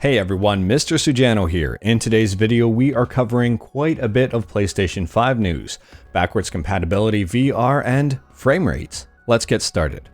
Hey everyone, Mr. Sujano here. In today's video, we are covering quite a bit of PlayStation 5 news, backwards compatibility, VR, and frame rates. Let's get started.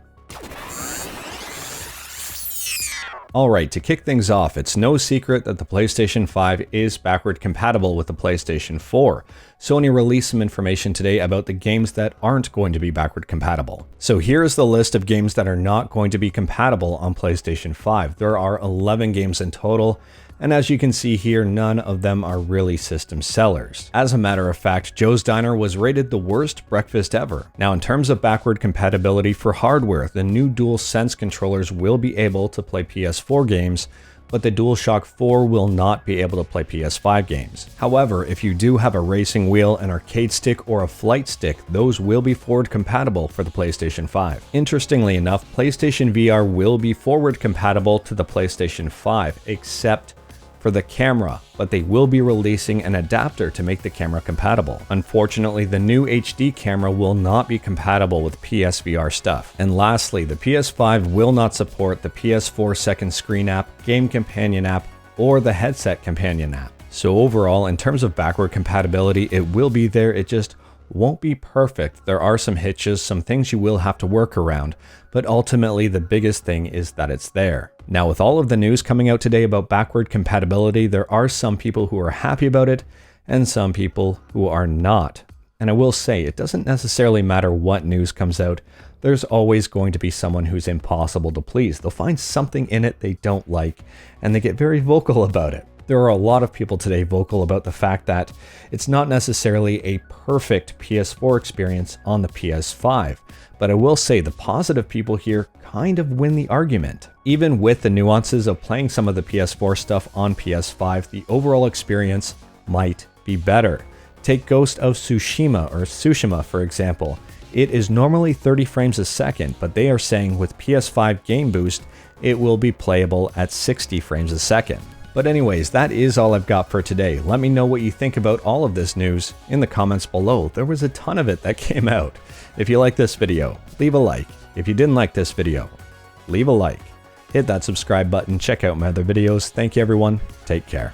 Alright, to kick things off, it's no secret that the PlayStation 5 is backward compatible with the PlayStation 4. Sony released some information today about the games that aren't going to be backward compatible. So here's the list of games that are not going to be compatible on PlayStation 5. There are 11 games in total, and as you can see here, none of them are really system sellers. As a matter of fact, Joe's Diner was rated the worst breakfast ever. Now in terms of backward compatibility for hardware, the new DualSense controllers will be able to play PS4 games, but the DualShock 4 will not be able to play PS5 games. However, if you do have a racing wheel, an arcade stick, or a flight stick, those will be forward compatible for the PlayStation 5. Interestingly enough, PlayStation VR will be forward compatible to the PlayStation 5, except for the camera, but they will be releasing an adapter to make the camera compatible. Unfortunately, the new HD camera will not be compatible with PSVR stuff. And lastly, the PS5 will not support the PS4 second screen app, game companion app, or the headset companion app. So overall, in terms of backward compatibility, it will be there, it just won't be perfect. There are some hitches, some things you will have to work around, but ultimately the biggest thing is that it's there. Now with all of the news coming out today about backward compatibility, there are some people who are happy about it and some people who are not. And I will say, it doesn't necessarily matter what news comes out, there's always going to be someone who's impossible to please. They'll find something in it they don't like, and they get very vocal about it. There are a lot of people today vocal about the fact that it's not necessarily a perfect PS4 experience on the PS5, but I will say the positive people here kind of win the argument. Even with the nuances of playing some of the PS4 stuff on PS5, the overall experience might be better. Take Ghost of Tsushima for example. It is normally 30 frames a second, but they are saying with PS5 Game Boost, it will be playable at 60 frames a second. But anyways, that is all I've got for today. Let me know what you think about all of this news in the comments below. There was a ton of it that came out. If you like this video, leave a like. If you didn't like this video, leave a like. Hit that subscribe button, check out my other videos. Thank you everyone, take care.